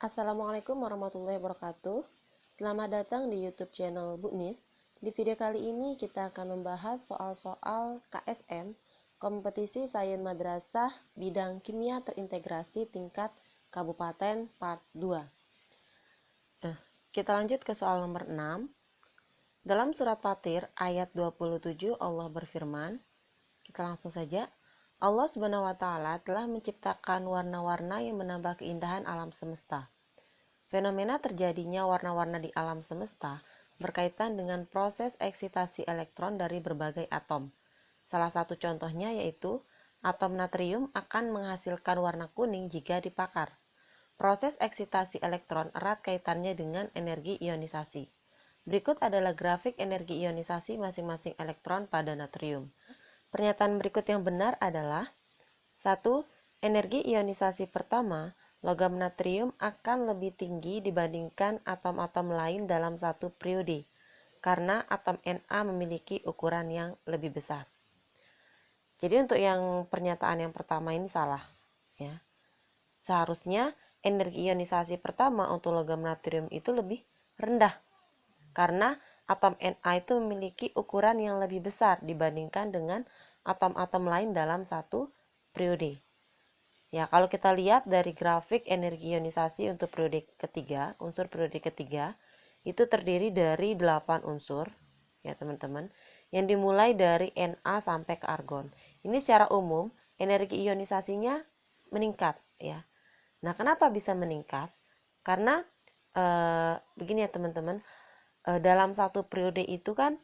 Assalamualaikum warahmatullahi wabarakatuh. Selamat datang di YouTube channel Bu Nis. Di video kali ini kita akan membahas soal-soal KSM, Kompetisi Sains Madrasah Bidang Kimia Terintegrasi Tingkat Kabupaten Part 2. Nah, kita lanjut ke soal nomor 6. Dalam surat Fatir ayat 27 Allah berfirman, kita langsung saja. Allah Subhanahu wa taala telah menciptakan warna-warna yang menambah keindahan alam semesta. Fenomena terjadinya warna-warna di alam semesta berkaitan dengan proses eksitasi elektron dari berbagai atom. Salah satu contohnya yaitu atom natrium akan menghasilkan warna kuning jika dibakar. Proses eksitasi elektron erat kaitannya dengan energi ionisasi. Berikut adalah grafik energi ionisasi masing-masing elektron pada natrium. Pernyataan berikut yang benar adalah 1. Energi ionisasi pertama, logam natrium akan lebih tinggi dibandingkan atom-atom lain dalam satu periode, karena atom Na memiliki ukuran yang lebih besar. Jadi untuk yang pernyataan yang pertama ini salah, ya. Seharusnya energi ionisasi pertama untuk logam natrium itu lebih rendah, karena atom Na itu memiliki ukuran yang lebih besar dibandingkan dengan atom-atom lain dalam satu periode. Ya, kalau kita lihat dari grafik energi ionisasi untuk periode ketiga, unsur periode ketiga, itu terdiri dari 8 unsur, ya teman-teman, yang dimulai dari Na sampai ke argon. Ini secara umum, energi ionisasinya meningkat, ya. Nah, kenapa bisa meningkat? Karena begini ya teman-teman, dalam satu periode itu kan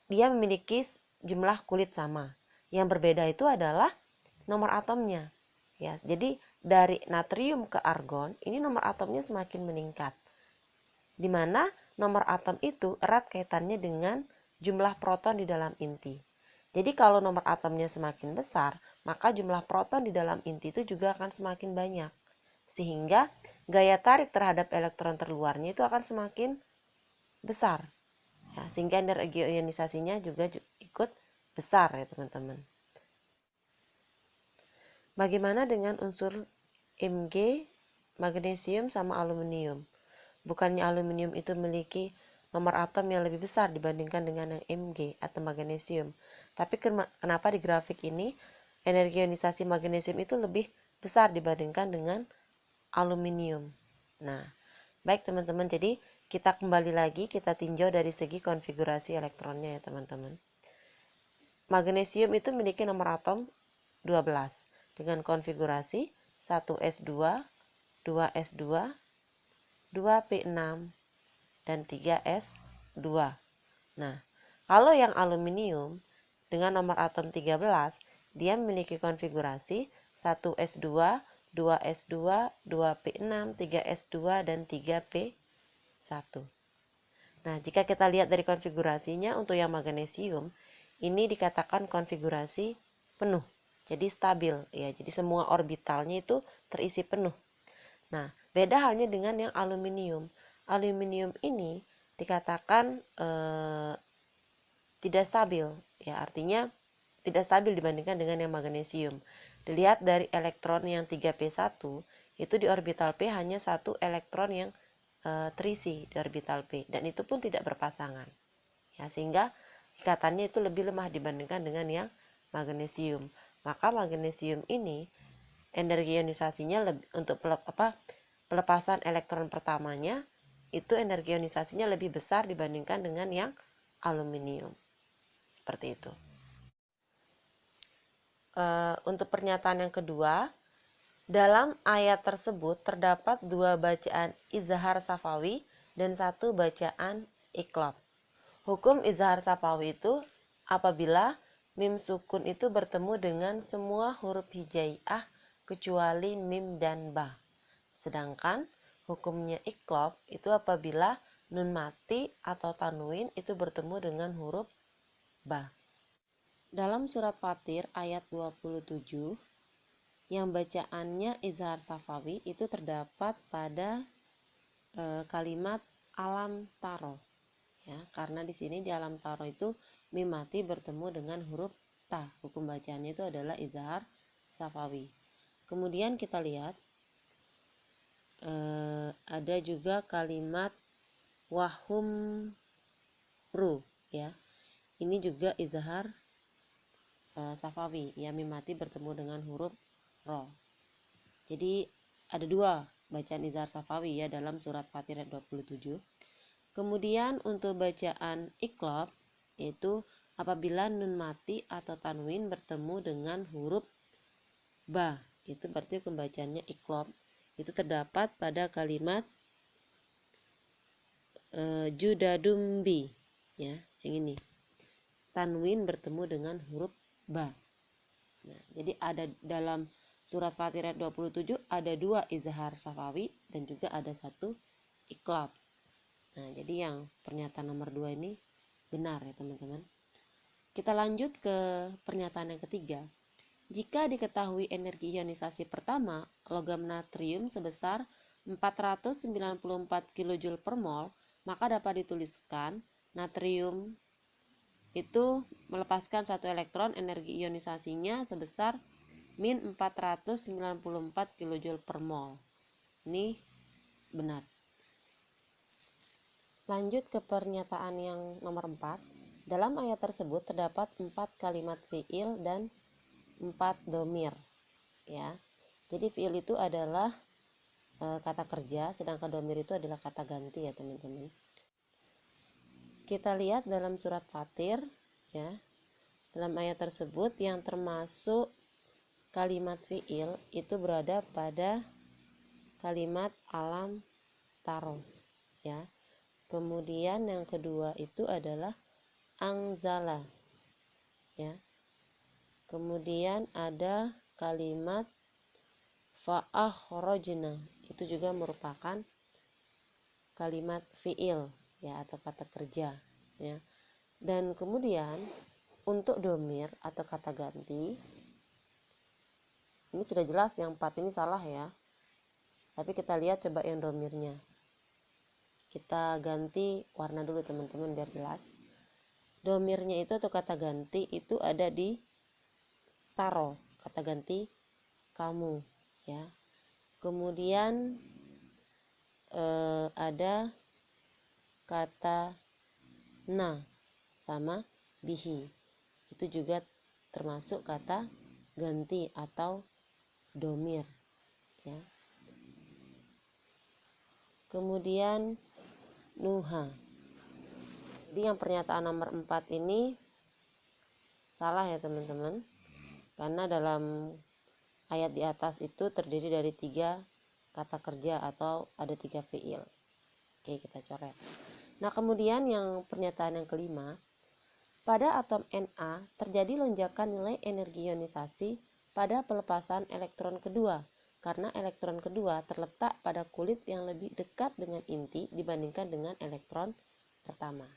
dia memiliki jumlah kulit sama. Yang berbeda itu adalah nomor atomnya. Ya, jadi dari natrium ke argon, ini nomor atomnya semakin meningkat. Di mana nomor atom itu erat kaitannya dengan jumlah proton di dalam inti. Jadi kalau nomor atomnya semakin besar, maka jumlah proton di dalam inti itu juga akan semakin banyak. Sehingga gaya tarik terhadap elektron terluarnya itu akan semakin besar. Ya, sehingga energi ionisasinya juga ikut besar ya teman-teman. Bagaimana dengan unsur Mg, magnesium sama aluminium? Bukannya aluminium itu memiliki nomor atom yang lebih besar dibandingkan dengan yang Mg atau magnesium. Tapi kenapa di grafik ini energi ionisasi magnesium itu lebih besar dibandingkan dengan aluminium? Nah, baik teman-teman, jadi kita kembali lagi, kita tinjau dari segi konfigurasi elektronnya ya teman-teman. Magnesium itu memiliki nomor atom 12 dengan konfigurasi 1s2, 2s2, 2p6, dan 3s2. Nah, kalau yang aluminium dengan nomor atom 13, dia memiliki konfigurasi 1s2, 2s2, 2p6, 3s2, dan 3p1. Nah, jika kita lihat dari konfigurasinya untuk yang magnesium, ini dikatakan konfigurasi penuh. Jadi stabil ya. Jadi semua orbitalnya itu terisi penuh. Nah, beda halnya dengan yang aluminium. Aluminium ini dikatakan tidak stabil ya, artinya tidak stabil dibandingkan dengan yang magnesium. Dilihat dari elektron yang 3p1 itu di orbital p hanya satu elektron yang terisi di orbital p, dan itu pun tidak berpasangan. Ya, sehingga ikatannya itu lebih lemah dibandingkan dengan yang magnesium. Maka magnesium ini energi ionisasinya untuk pelepasan elektron pertamanya itu energi ionisasinya lebih besar dibandingkan dengan yang aluminium. Seperti itu. Untuk pernyataan yang kedua, dalam ayat tersebut terdapat 2 bacaan izhar safawi dan 1 bacaan iqlab. Hukum izhar safawi itu apabila mim sukun itu bertemu dengan semua huruf hijaiyah kecuali mim dan ba. Sedangkan hukumnya iqlab itu apabila nun mati atau tanwin itu bertemu dengan huruf ba. Dalam surat Fatir ayat 27 yang bacaannya izhar safawi itu terdapat pada kalimat alam taro. Ya, karena di sini di alam taro itu mim mati bertemu dengan huruf ta. Hukum bacaannya itu adalah izhar safawi. Kemudian kita lihat ada juga kalimat wahum ru, ya. Ini juga izhar safawi, ya, mim mati bertemu dengan huruf ro. Jadi ada dua bacaan izhar safawi, ya, dalam surat Fatir ayat 27. Kemudian untuk bacaan iqlab, yaitu apabila nun mati atau tanwin bertemu dengan huruf ba, itu berarti pembacaannya iqlab. Itu terdapat pada kalimat judadumbi, ya, yang ini. Tanwin bertemu dengan huruf ba. Nah, jadi ada dalam surat Fatir ayat 27 ada dua izhar safawi dan juga ada satu iqlab. Nah, jadi yang pernyataan nomor 2 ini benar, ya teman-teman. Kita lanjut ke pernyataan yang ketiga. Jika diketahui energi ionisasi pertama, logam natrium sebesar 494 kJ per mol, maka dapat dituliskan natrium itu melepaskan satu elektron, energi ionisasinya sebesar min 494 kJ per mol. Ini benar. Lanjut ke pernyataan yang nomor 4. Dalam ayat tersebut terdapat 4 kalimat fi'il dan 4 domir, ya. Jadi fi'il itu adalah kata kerja, sedangkan domir itu adalah kata ganti, ya teman-teman. Kita lihat dalam surat Fatir, ya. Dalam ayat tersebut yang termasuk kalimat fi'il itu berada pada kalimat alam taro, ya. Kemudian yang kedua itu adalah angzala, ya. Kemudian ada kalimat fa'akhrajna, itu juga merupakan kalimat fi'il, ya, atau kata kerja, ya. Dan kemudian untuk domir atau kata ganti, ini sudah jelas yang 4 ini salah, ya. Tapi kita lihat coba yang domirnya. Kita ganti warna dulu teman-teman biar jelas. Domirnya itu atau kata ganti itu ada di taro, kata ganti kamu, ya. Kemudian ada kata na sama bihi, itu juga termasuk kata ganti atau domir, ya. Kemudian nuha. Jadi yang pernyataan nomor 4 ini salah, ya teman-teman, karena dalam ayat di atas itu terdiri dari 3 kata kerja atau ada 3 fi'il. Oke, kita coret. Nah, kemudian yang pernyataan yang kelima, pada atom Na terjadi lonjakan nilai energi ionisasi pada pelepasan elektron kedua, karena elektron kedua terletak pada kulit yang lebih dekat dengan inti dibandingkan dengan elektron pertama.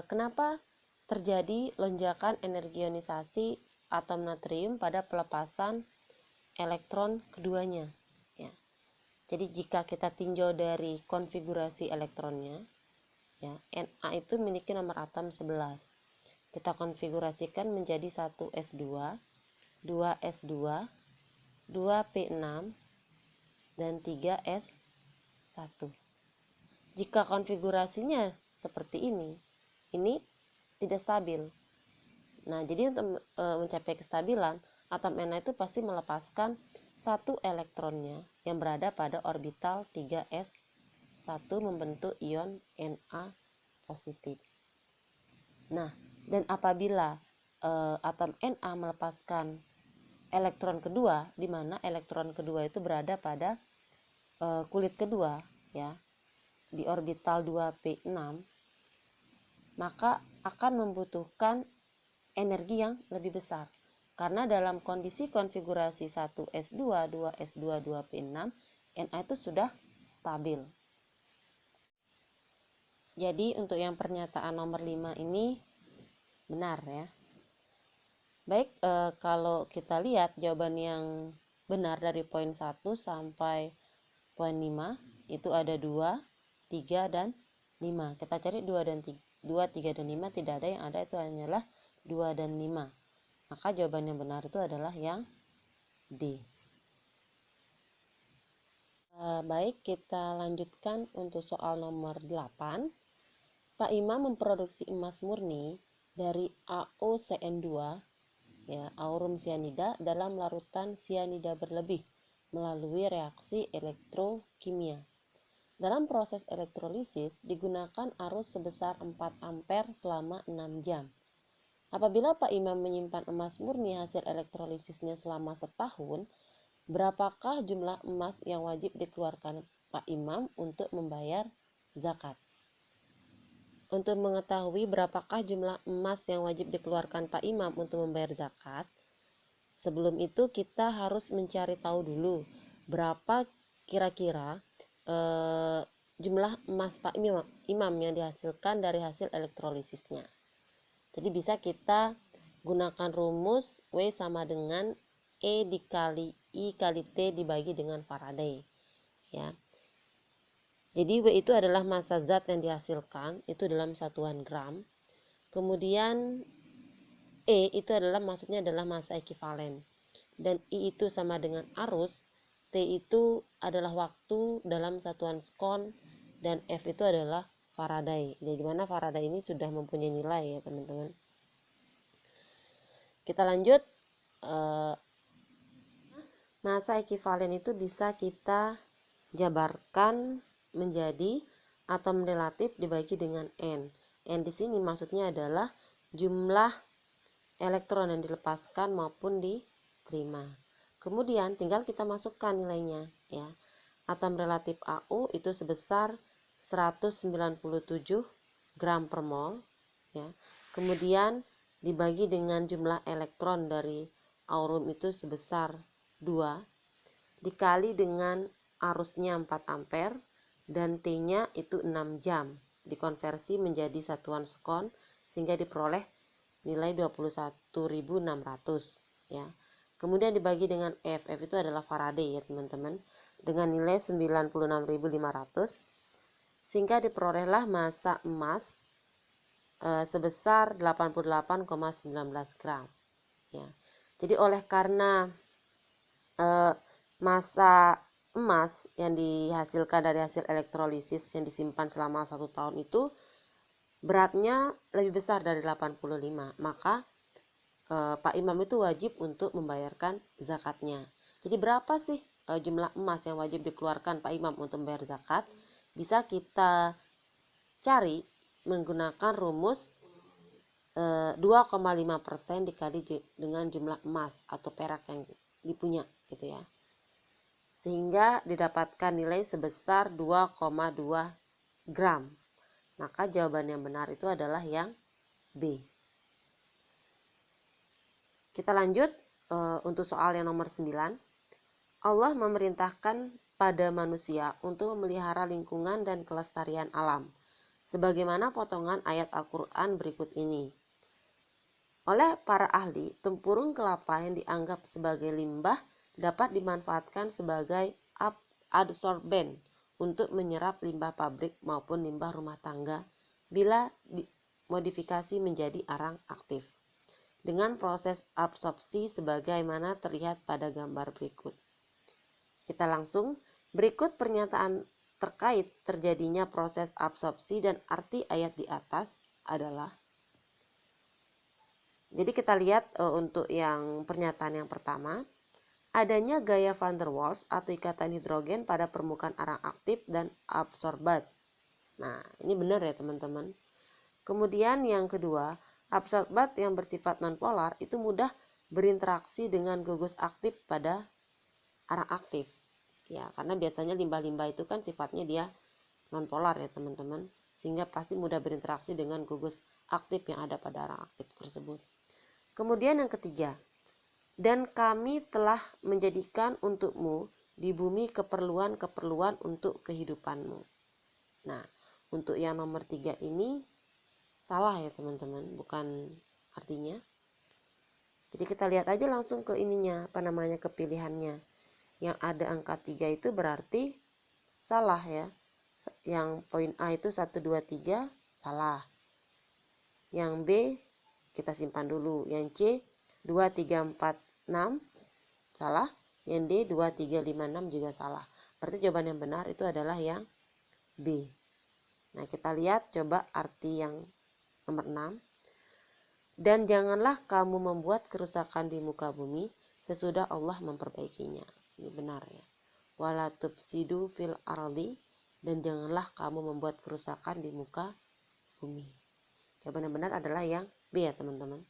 Kenapa terjadi lonjakan energi ionisasi atom natrium pada pelepasan elektron keduanya, ya. Jadi jika kita tinjau dari konfigurasi elektronnya, ya, Na itu memiliki nomor atom 11. Kita konfigurasikan menjadi 1s2, 2s2, 2p6, dan 3s1. Jika konfigurasinya seperti ini tidak stabil. Nah, jadi untuk mencapai kestabilan, atom Na itu pasti melepaskan satu elektronnya yang berada pada orbital 3s1 membentuk ion Na positif. Nah, dan apabila atom Na melepaskan elektron kedua, di mana elektron kedua itu berada pada kulit kedua, ya, di orbital 2p6, maka akan membutuhkan energi yang lebih besar. Karena dalam kondisi konfigurasi 1s2, 2s2, 2p6, Na itu sudah stabil. Jadi untuk yang pernyataan nomor 5 ini benar, ya. Baik, kalau kita lihat jawaban yang benar dari poin 1 sampai poin 5 itu ada 2, 3, dan 5. Kita cari 2, 3, dan 5 tidak ada, yang ada itu hanyalah 2 dan 5. Maka jawaban yang benar itu adalah yang D. Baik, kita lanjutkan untuk soal nomor 8. Pak Imam memproduksi emas murni dari AuCN2, ya, aurum cyanida dalam larutan cyanida berlebih melalui reaksi elektrokimia. Dalam proses elektrolisis digunakan arus sebesar 4 ampere selama 6 jam. Apabila Pak Imam menyimpan emas murni hasil elektrolisisnya selama setahun, berapakah jumlah emas yang wajib dikeluarkan Pak Imam untuk membayar zakat? Untuk mengetahui berapakah jumlah emas yang wajib dikeluarkan Pak Imam untuk membayar zakat, sebelum itu kita harus mencari tahu dulu berapa kira-kira jumlah emas Pak Imam yang dihasilkan dari hasil elektrolisisnya. Jadi bisa kita gunakan rumus W sama dengan E dikali I kali T dibagi dengan Faraday, ya. Jadi W itu adalah massa zat yang dihasilkan, itu dalam satuan gram. Kemudian E itu adalah maksudnya adalah massa ekivalen. Dan I itu sama dengan arus, T itu adalah waktu dalam satuan sekon, dan F itu adalah Faraday. Jadi mana Faraday ini sudah mempunyai nilai ya teman-teman. Kita lanjut. Massa ekivalen itu bisa kita jabarkan menjadi atom relatif dibagi dengan N. N di sini maksudnya adalah jumlah elektron yang dilepaskan maupun diterima. Kemudian tinggal kita masukkan nilainya, ya. Atom relatif AU itu sebesar 197 gram per mol, ya. Kemudian dibagi dengan jumlah elektron dari aurum itu sebesar 2 dikali dengan arusnya 4 ampere dan T-nya itu 6 jam, dikonversi menjadi satuan sekon sehingga diperoleh nilai 21.600, ya. Kemudian dibagi dengan F itu adalah Faraday ya teman-teman, dengan nilai 96.500 sehingga diperolehlah massa emas sebesar 88,19 gram, ya. Jadi oleh karena massa emas yang dihasilkan dari hasil elektrolisis yang disimpan selama 1 tahun itu beratnya lebih besar dari 85, maka Pak Imam itu wajib untuk membayarkan zakatnya. Jadi berapa sih jumlah emas yang wajib dikeluarkan Pak Imam untuk membayar zakat? Bisa kita cari menggunakan rumus 2,5% dikali dengan jumlah emas atau perak yang dipunya, gitu ya. Sehingga didapatkan nilai sebesar 2,2 gram. Maka jawaban yang benar itu adalah yang B. Kita lanjut untuk soal yang nomor 9. Allah memerintahkan pada manusia untuk memelihara lingkungan dan kelestarian alam, sebagaimana potongan ayat Al-Quran berikut ini. Oleh para ahli, tempurung kelapa yang dianggap sebagai limbah dapat dimanfaatkan sebagai adsorben untuk menyerap limbah pabrik maupun limbah rumah tangga bila dimodifikasi menjadi arang aktif dengan proses absorpsi sebagaimana terlihat pada gambar berikut. Kita langsung berikut pernyataan terkait terjadinya proses absorpsi dan arti ayat di atas adalah. Jadi kita lihat untuk yang pernyataan yang pertama, adanya gaya van der Waals atau ikatan hidrogen pada permukaan arang aktif dan absorbat. Nah, ini benar ya teman-teman. Kemudian yang kedua, absorbat yang bersifat nonpolar itu mudah berinteraksi dengan gugus aktif pada arang aktif. Ya, karena biasanya limbah-limbah itu kan sifatnya dia nonpolar ya teman-teman, sehingga pasti mudah berinteraksi dengan gugus aktif yang ada pada arang aktif tersebut. Kemudian yang ketiga, dan kami telah menjadikan untukmu di bumi keperluan-keperluan untuk kehidupanmu. Nah, untuk yang nomor 3 ini salah ya teman-teman, bukan artinya. Jadi kita lihat aja langsung ke ininya, kepilihannya. Yang ada angka 3 itu berarti salah ya. Yang poin A itu 1, 2, 3 salah. Yang B kita simpan dulu. Yang C 2, 3, 4, 6 salah. Yang D 2, 3, 5, 6 juga salah. Berarti jawaban yang benar itu adalah yang B. Nah, kita lihat coba arti yang nomor 6. Dan janganlah kamu membuat kerusakan di muka bumi sesudah Allah memperbaikinya. Ini benar ya. Wala tufsidu fil ardi, dan janganlah kamu membuat kerusakan di muka bumi. Jawaban yang benar adalah yang B ya teman-teman.